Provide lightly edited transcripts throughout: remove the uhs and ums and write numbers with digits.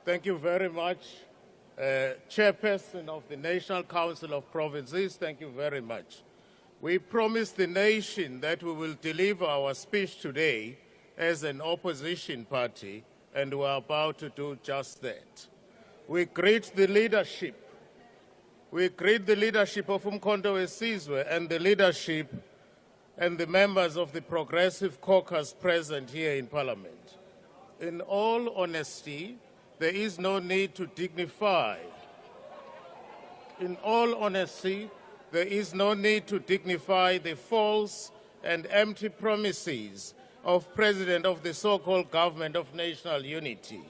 Thank you very much. Chairperson of the National Council of Provinces, thank you very much. We promised the nation that we will deliver our speech today as an opposition party, and we're about to do just that. We greet the leadership. We greet the leadership of Umkhonto weSizwe and the leadership and the members of the Progressive Caucus present here in Parliament. In all honesty, there is no need to dignify. In all honesty, there is no need to dignify the false and empty promises of President of the so-called Government of National Unity,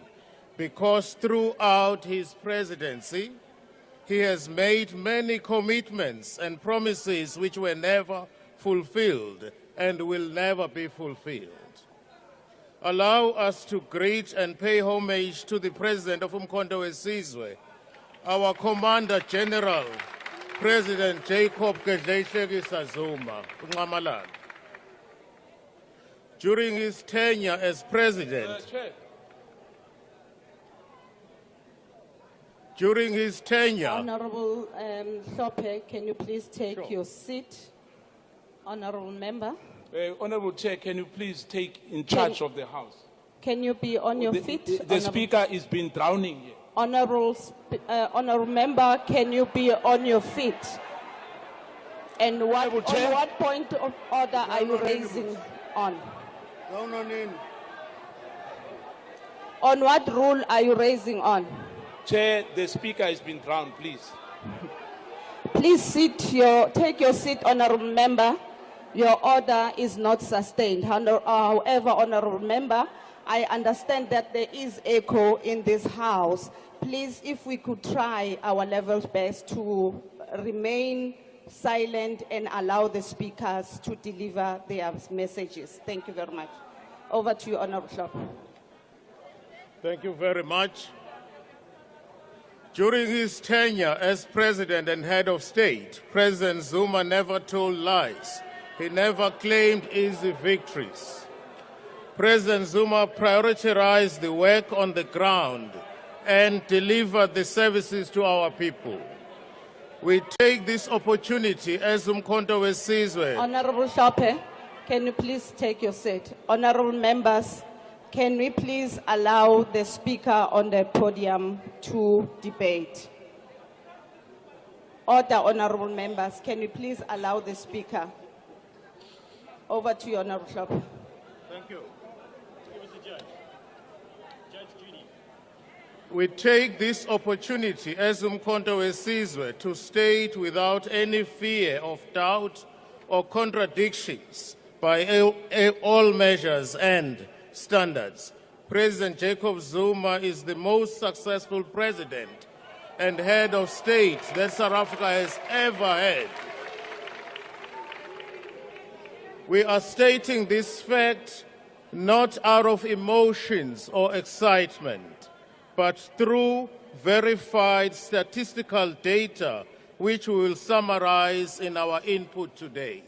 because throughout his presidency, he has made many commitments and promises which were never fulfilled and will never be fulfilled. Allow us to greet and pay homage to the President of Umkhonto weSizwe, our Commander General, President Jacob Zuma. During his tenure as President, Honorable Sope, can you please take your seat? Honorable Member. Honorable Chair, can you please take in charge of the House? Can you be on your feet? The Speaker is been drowning here. Honorable Member, can you be on your feet? And on what point of order are you raising on? On what rule are you raising on? Chair, the Speaker has been drowned, please. Please take your seat, Honorable Member. Your order is not sustained. However, Honorable Member, I understand that there is echo in this House. Please, if we could try our level best to remain silent and allow the speakers to deliver their messages. Thank you very much. Over to you, Honorable Shop. Thank you very much. During his tenure as President and Head of State, President Zuma never told lies. He never claimed easy victories. President Zuma prioritized the work on the ground and delivered the services to our people. We take this opportunity as Umkhonto weSizwe. Honorable Shope, can you please take your seat? Honorable members, can we please allow the Speaker on the podium to debate? Order, honorable members, can you please allow the Speaker? Over to you, Honorable Shope. Thank you. We take this opportunity as Umkhonto weSizwe to state without any fear of doubt or contradictions by all measures and standards, President Jacob Zuma is the most successful president and head of state that South Africa has ever had. We are stating this fact not out of emotions or excitement, but through verified statistical data, which we will summarize in our input today.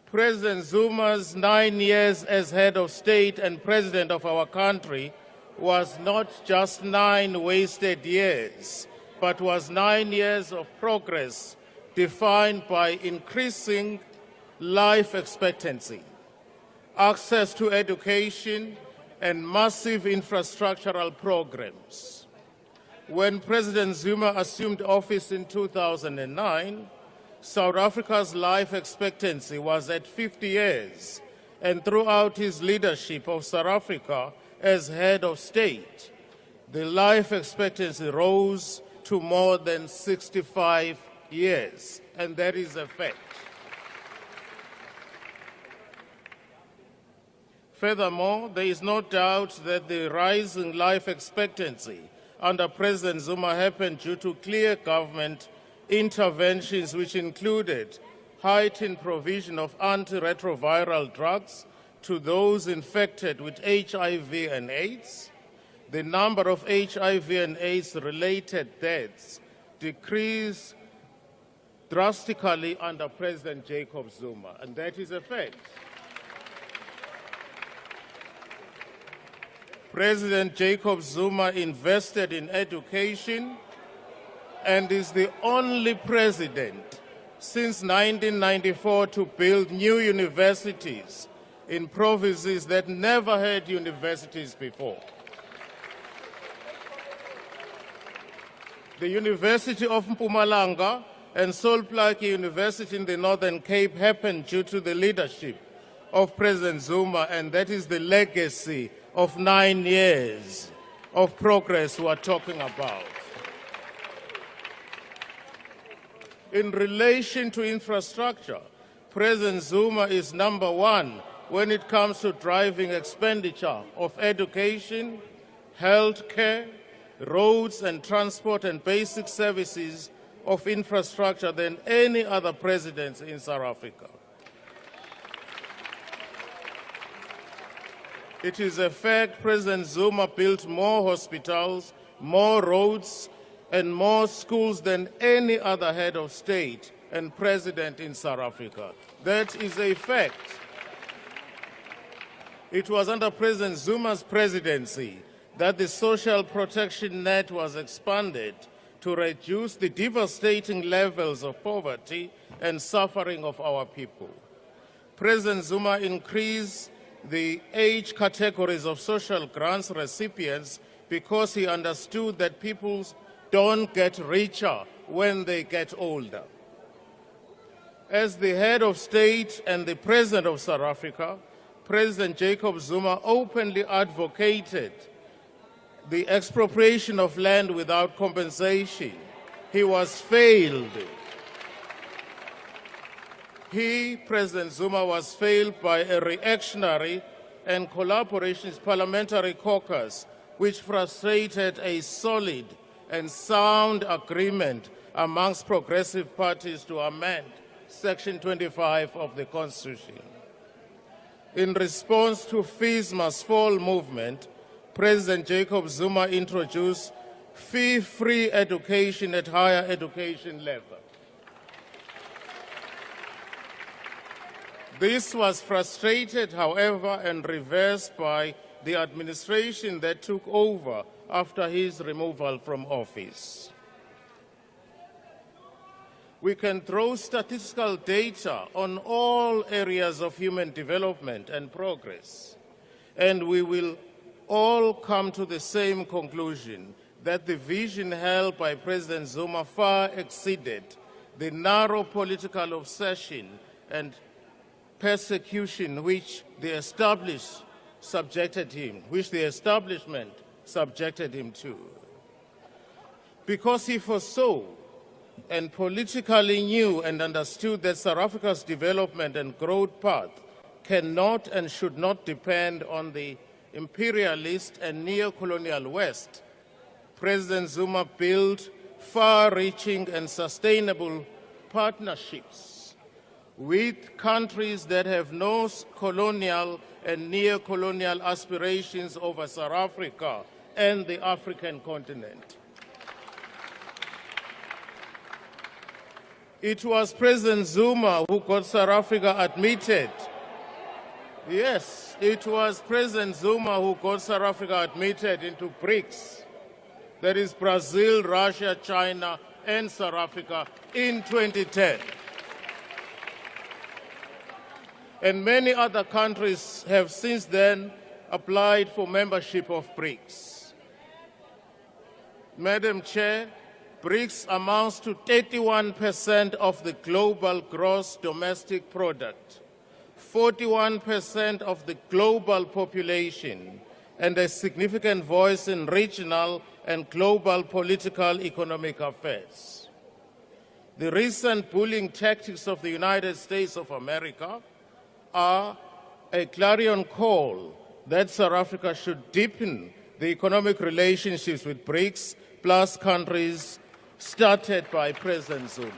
President Zuma's 9 years as head of state and president of our country was not just 9 wasted years, but was 9 years of progress defined by increasing life expectancy, access to education, and massive infrastructural programs. When President Zuma assumed office in 2009, South Africa's life expectancy was at 50 years, and throughout his leadership of South Africa as head of state, the life expectancy rose to more than 65 years, and that is a fact. Furthermore, there is no doubt that the rising life expectancy under President Zuma happened due to clear government interventions which included heightened provision of antiretroviral drugs to those infected with HIV and AIDS. The number of HIV and AIDS-related deaths decreased drastically under President Jacob Zuma, and that is a fact. President Jacob Zuma invested in education and is the only president since 1994 to build new universities in provinces that never had universities before. The University of Mpumalanga and Solplaatje University in the Northern Cape happened due to the leadership of President Zuma, and that is the legacy of 9 years of progress we are talking about. In relation to infrastructure, President Zuma is #1 when it comes to driving expenditure of education, health care, roads and transport and basic services of infrastructure than any other president in South Africa. It is a fact President Zuma built more hospitals, more roads, and more schools than any other head of state and president in South Africa. That is a fact. It was under President Zuma's presidency that the social protection net was expanded to reduce the devastating levels of poverty and suffering of our people. President Zuma increased the age categories of social grants recipients because he understood that people don't get richer when they get older. As the head of state and the president of South Africa, President Jacob Zuma openly advocated the expropriation of land without compensation. He was failed. President Zuma, was failed by a reactionary and collaborationist parliamentary caucus which frustrated a solid and sound agreement amongst progressive parties to amend Section 25 of the Constitution. In response to Fees Must Fall movement, President Jacob Zuma introduced fee-free education at higher education level. This was frustrated, however, and reversed by the administration that took over after his removal from office. We can throw statistical data on all areas of human development and progress, and we will all come to the same conclusion that the vision held by President Zuma far exceeded the narrow political obsession and persecution which the establishment subjected him to. Because he foresaw and politically knew and understood that South Africa's development and growth path cannot and should not depend on the imperialist and neo-colonial West, President Zuma built far-reaching and sustainable partnerships with countries that have no colonial and neo-colonial aspirations over South Africa and the African continent. It was President Zuma who got South Africa admitted. Yes, it was President Zuma who got South Africa admitted into BRICS. That is Brazil, Russia, China, and South Africa in 2010. And many other countries have since then applied for membership of BRICS. Madam Chair, BRICS amounts to 31% of the global gross domestic product, 41% of the global population, and a significant voice in regional and global political economic affairs. The recent bullying tactics of the United States of America are a clarion call that South Africa should deepen the economic relationships with BRICS plus countries started by President Zuma.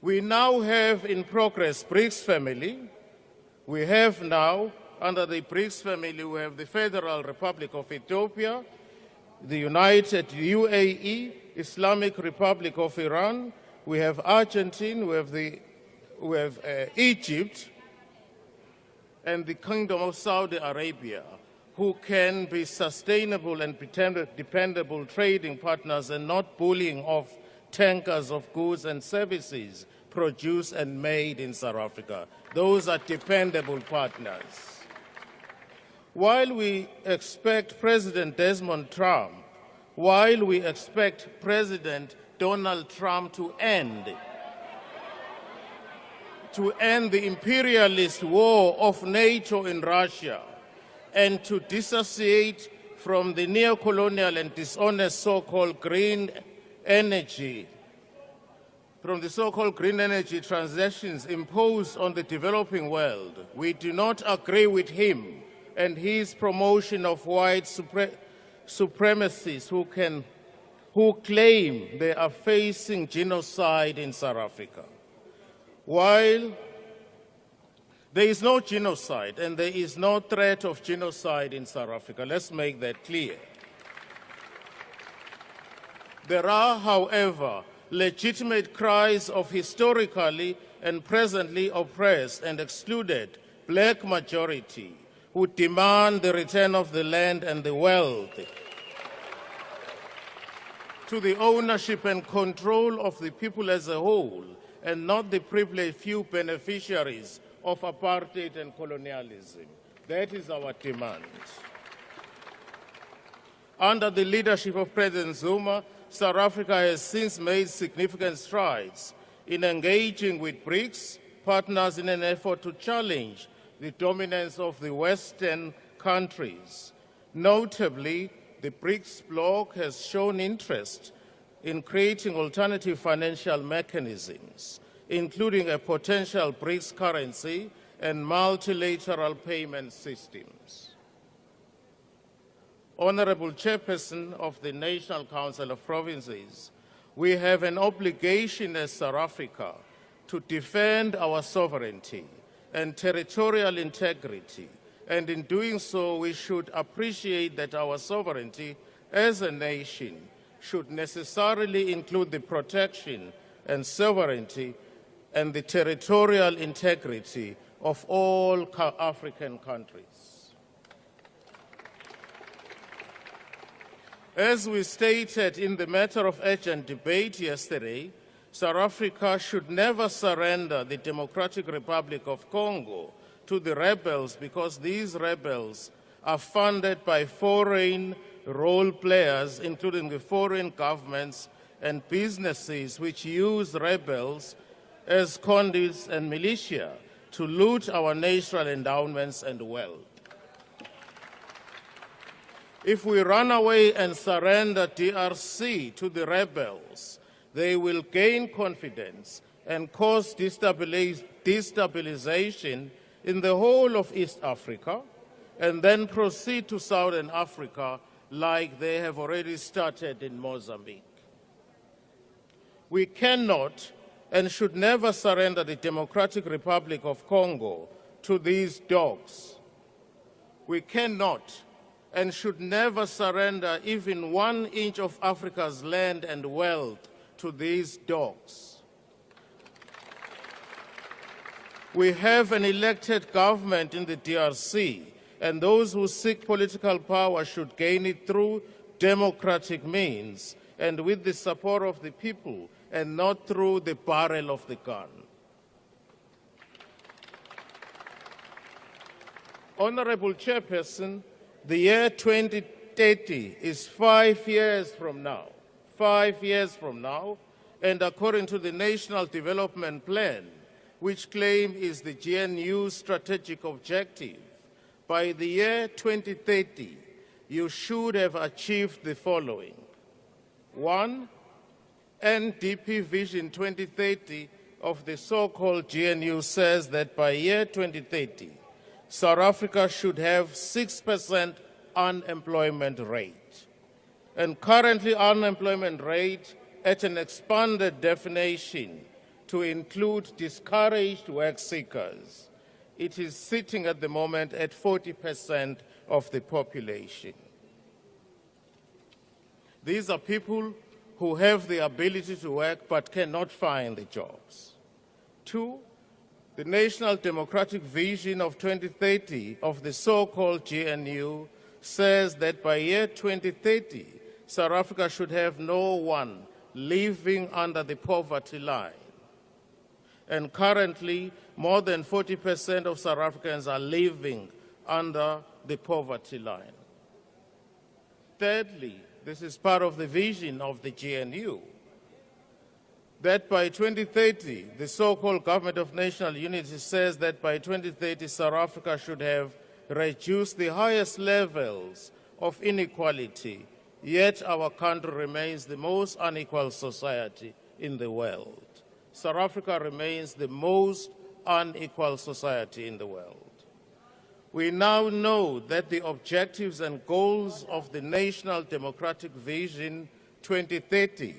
We now have in progress BRICS family. We have now, under the BRICS family, we have the Federal Republic of Ethiopia, the United UAE, Islamic Republic of Iran, we have Argentina, we have Egypt, and the Kingdom of Saudi Arabia, who can be sustainable and dependable trading partners and not bullying off tankers of goods and services produced and made in South Africa. Those are dependable partners. While we expect President Desmond Trump, while we expect President Donald Trump to end the imperialist war of NATO in Russia and to dissociate from the neo-colonial and dishonest so-called green energy, from the so-called green energy transactions imposed on the developing world, we do not agree with him and his promotion of white supremacists who claim they are facing genocide in South Africa. While there is no genocide and there is no threat of genocide in South Africa, let's make that clear. There are, however, legitimate cries of historically and presently oppressed and excluded black majority who demand the return of the land and the wealth to the ownership and control of the people as a whole, and not the privileged few beneficiaries of apartheid and colonialism. That is our demand. Under the leadership of President Zuma, South Africa has since made significant strides in engaging with BRICS partners in an effort to challenge the dominance of the Western countries. Notably, the BRICS bloc has shown interest in creating alternative financial mechanisms, including a potential BRICS currency and multilateral payment systems. Honorable Chairperson of the National Council of Provinces, we have an obligation as South Africa to defend our sovereignty and territorial integrity, and in doing so, we should appreciate that our sovereignty as a nation should necessarily include the protection and sovereignty and the territorial integrity of all African countries. As we stated in the matter of urgent debate yesterday, South Africa should never surrender the Democratic Republic of Congo to the rebels, because these rebels are funded by foreign role players, including the foreign governments and businesses which use rebels as conduits and militia to loot our natural endowments and wealth. If we run away and surrender DRC to the rebels, they will gain confidence and cause destabilization in the whole of East Africa, and then proceed to Southern Africa like they have already started in Mozambique. We cannot and should never surrender the Democratic Republic of Congo to these dogs. We cannot and should never surrender even 1 inch of Africa's land and wealth to these dogs. We have an elected government in the DRC, and those who seek political power should gain it through democratic means and with the support of the people, and not through the barrel of the gun. Honorable Chairperson, the year 2030 is 5 years from now. 5 years from now, and according to the National Development Plan, which claim is the GNU strategic objective, by the year 2030, you should have achieved the following. 1, NDP Vision 2030 of the so-called GNU says that by year 2030, South Africa should have 6% unemployment rate. And currently unemployment rate at an expanded definition to include discouraged work seekers. It is sitting at the moment at 40% of the population. These are people who have the ability to work but cannot find the jobs. 2, The National Democratic Vision of 2030 of the so-called GNU says that by year 2030, South Africa should have no one living under the poverty line. And currently, more than 40% of South Africans are living under the poverty line. Thirdly, this is part of the vision of the GNU, that by 2030, the so-called Government of National Unity says that by 2030, South Africa should have reduced the highest levels of inequality, yet our country remains the most unequal society in the world. South Africa remains the most unequal society in the world. We now know that the objectives and goals of the National Democratic Vision 2030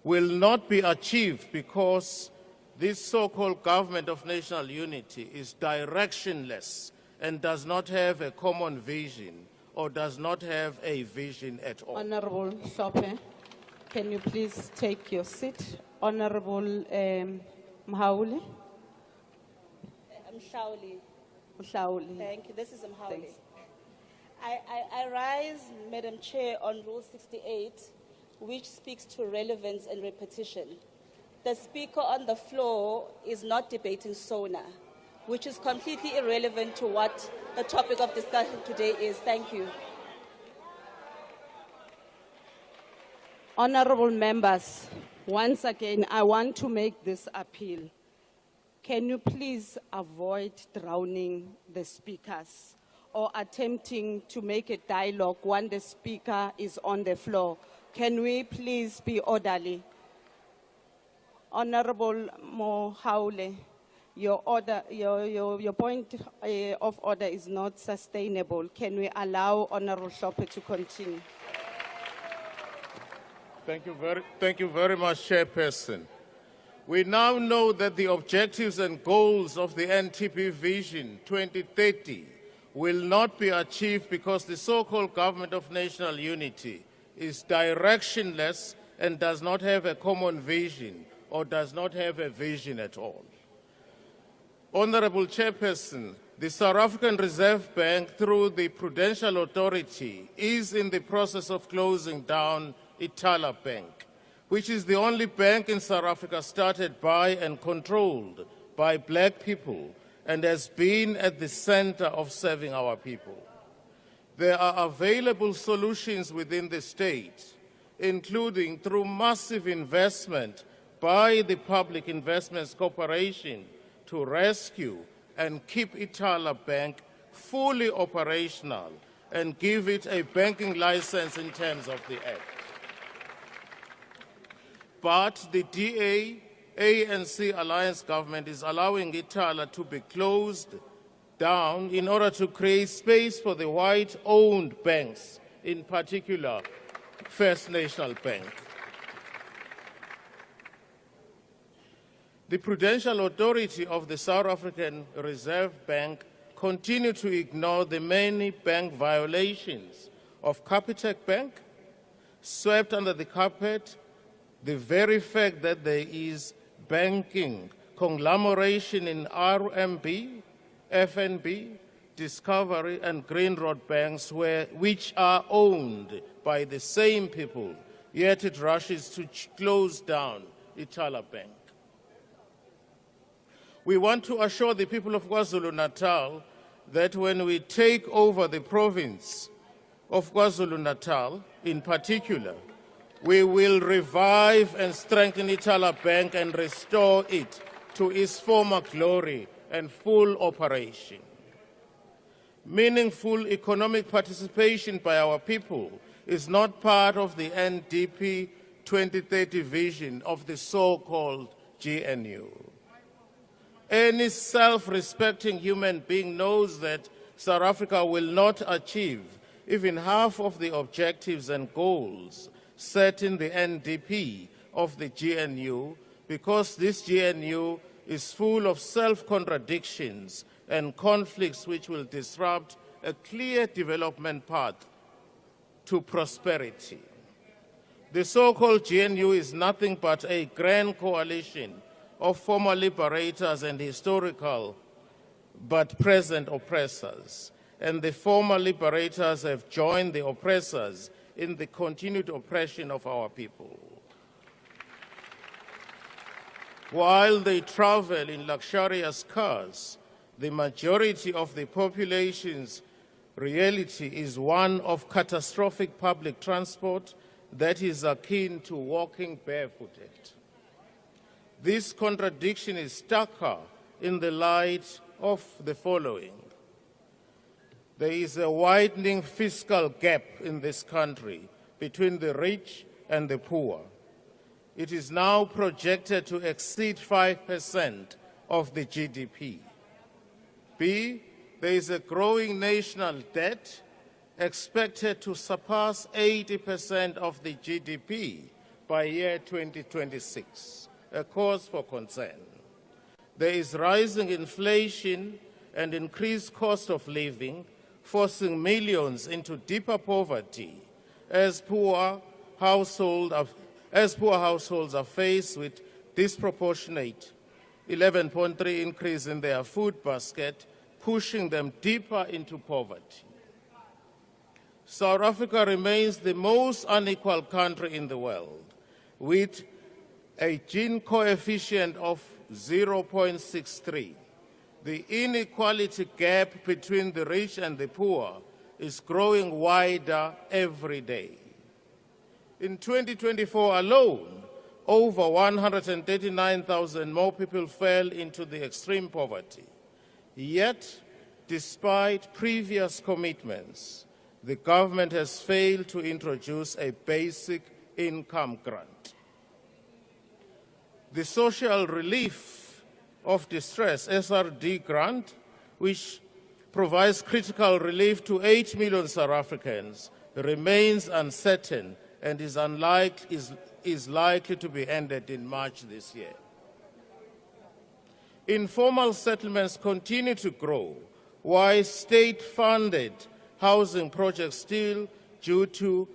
will not be achieved because this so-called Government of National Unity is directionless and does not have a common vision or does not have a vision at all. Honorable Sope, can you please take your seat? Honorable Mhauli. Mhlauli. Mhlauli. Thank you. This is Mhlauli. Thanks. I rise, Madam Chair, on Rule 68, which speaks to relevance and repetition. The speaker on the floor is not debating SONA, which is completely irrelevant to what the topic of discussion today is. Thank you. Honorable members, once again, I want to make this appeal. Can you please avoid drowning the speakers or attempting to make a dialogue when the speaker is on the floor? Can we please be orderly? Honorable Mohaule, your point of order is not sustainable. Can we allow Honorable Sope to continue? Thank you very much, Chairperson. We now know that the objectives and goals of the NTP Vision 2030 will not be achieved because the so-called Government of National Unity is directionless and does not have a common vision or does not have a vision at all. Honorable Chairperson, the South African Reserve Bank, through the Prudential Authority, is in the process of closing down Itala Bank, which is the only bank in South Africa started by and controlled by black people and has been at the center of serving our people. There are available solutions within the state, including through massive investment by the Public Investments Corporation to rescue and keep Itala Bank fully operational and give it a banking license in terms of the Act. But the DA-ANC alliance government is allowing Itala to be closed down in order to create space for the white-owned banks, in particular First National Bank. The Prudential Authority of the South African Reserve Bank continue to ignore the many bank violations of Capitec Bank, swept under the carpet the very fact that there is banking conglomeration in RMB, FNB, Discovery, and Green Road banks which are owned by the same people, yet it rushes to close down Itala Bank. We want to assure the people of KwaZulu-Natal that when we take over the province of KwaZulu-Natal in particular, we will revive and strengthen Itala Bank and restore it to its former glory and full operation. Meaningful economic participation by our people is not part of the NDP 2030 vision of the so-called GNU. Any self-respecting human being knows that South Africa will not achieve even half of the objectives and goals set in the NDP of the GNU because this GNU is full of self-contradictions and conflicts which will disrupt a clear development path to prosperity. The so-called GNU is nothing but a grand coalition of former liberators and historical but present oppressors. And the former liberators have joined the oppressors in the continued oppression of our people. While they travel in luxurious cars, the majority of the population's reality is one of catastrophic public transport that is akin to walking barefooted. This contradiction is starker in the light of the following. There is a widening fiscal gap in this country between the rich and the poor. It is now projected to exceed 5% of the GDP. B, there is a growing national debt expected to surpass 80% of the GDP by year 2026, a cause for concern. There is rising inflation and increased cost of living, forcing millions into deeper poverty as poor households are faced with disproportionate 11.3% increase in their food basket, pushing them deeper into poverty. South Africa remains the most unequal country in the world, with a Gini coefficient of 0.63. The inequality gap between the rich and the poor is growing wider every day. In 2024 alone, over 139,000 more people fell into the extreme poverty. Yet, despite previous commitments, the government has failed to introduce a basic income grant. The Social Relief of Distress, SRD grant, which provides critical relief to 8 million South Africans, remains uncertain and is likely to be ended in March this year. Informal settlements continue to grow, while state-funded housing projects still due to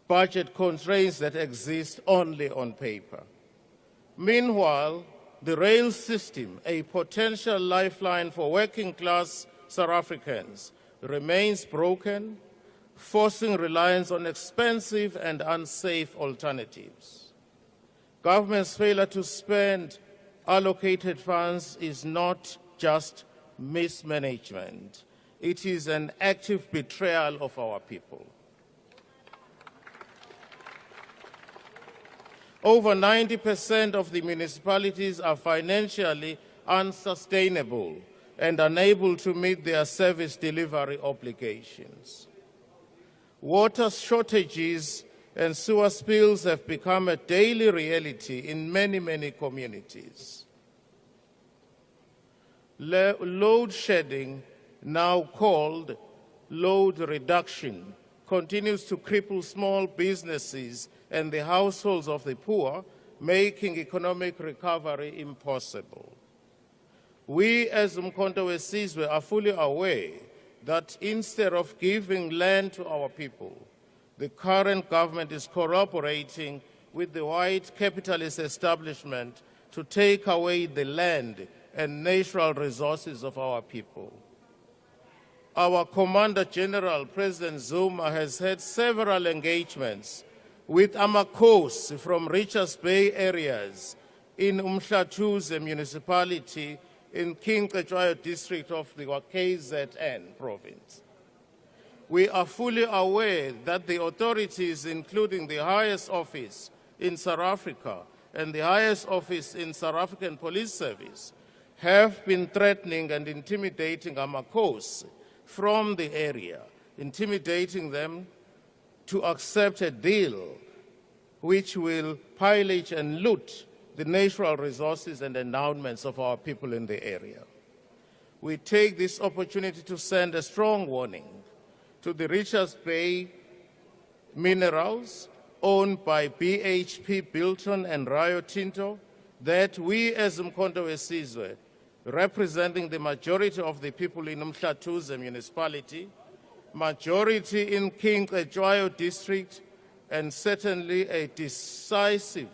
budget constraints that exist only on paper. Meanwhile, the rail system, a potential lifeline for working-class South Africans, remains broken, forcing reliance on expensive and unsafe alternatives. Government's failure to spend allocated funds is not just mismanagement. It is an active betrayal of our people. Over 90% of the municipalities are financially unsustainable and unable to meet their service delivery obligations. Water shortages and sewer spills have become a daily reality in many, many communities. Load shedding, now called load reduction, continues to cripple small businesses and the households of the poor, making economic recovery impossible. We as Umkhonto weSizwe are fully aware that instead of giving land to our people, the current government is cooperating with the white capitalist establishment to take away the land and natural resources of our people. Our Commander General, President Zuma, has had several engagements with Amakhosi from Richards Bay areas in Umhlathuze municipality in King Cetshwayo district of the KZN province. We are fully aware that the authorities, including the highest office in South Africa and the highest office in South African Police Service, have been threatening and intimidating Amakhosi from the area, intimidating them to accept a deal which will pillage and loot the natural resources and endowments of our people in the area. We take this opportunity to send a strong warning to the Richards Bay minerals owned by BHP Billiton and Rio Tinto that we as Umkhonto weSizwe, representing the majority of the people in Umhlathuze municipality, majority in King Cetshwayo district, and certainly a decisive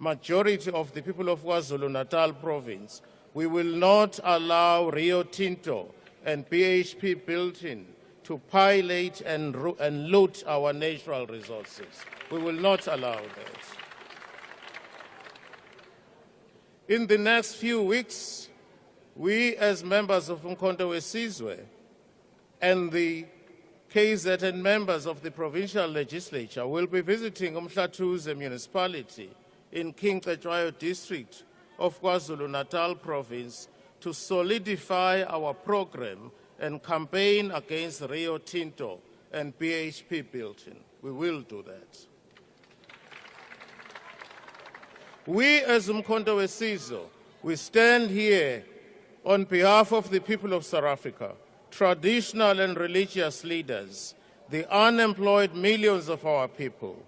majority of the people of KwaZulu-Natal province, we will not allow Rio Tinto and BHP Billiton to pilot and loot our natural resources. We will not allow that. In the next few weeks, we as members of Umkhonto weSizwe and the KZN members of the provincial legislature will be visiting Umhlathuze municipality in King Cetshwayo district of KwaZulu-Natal province to solidify our program and campaign against Rio Tinto and BHP Billiton. We will do that. We as Umkhonto weSizwe, we stand here on behalf of the people of South Africa, traditional and religious leaders, the unemployed millions of our people,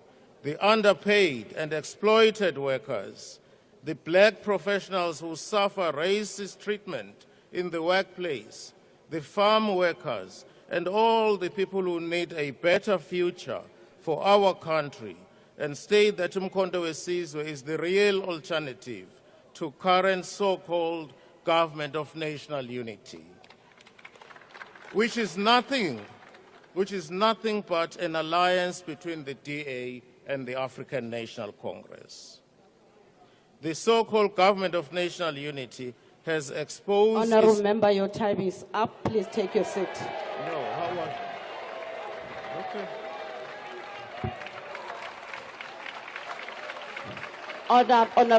the underpaid and exploited workers, the black professionals who suffer racist treatment in the workplace, the farm workers, and all the people who need a better future for our country, and state that Umkhonto weSizwe is the real alternative to current so-called government of national unity, which is nothing but an alliance between the DA and the African National Congress. The so-called government of national unity has exposed... Honourable member, your time is up. Please take your seat. No, how was... Okay. Honourable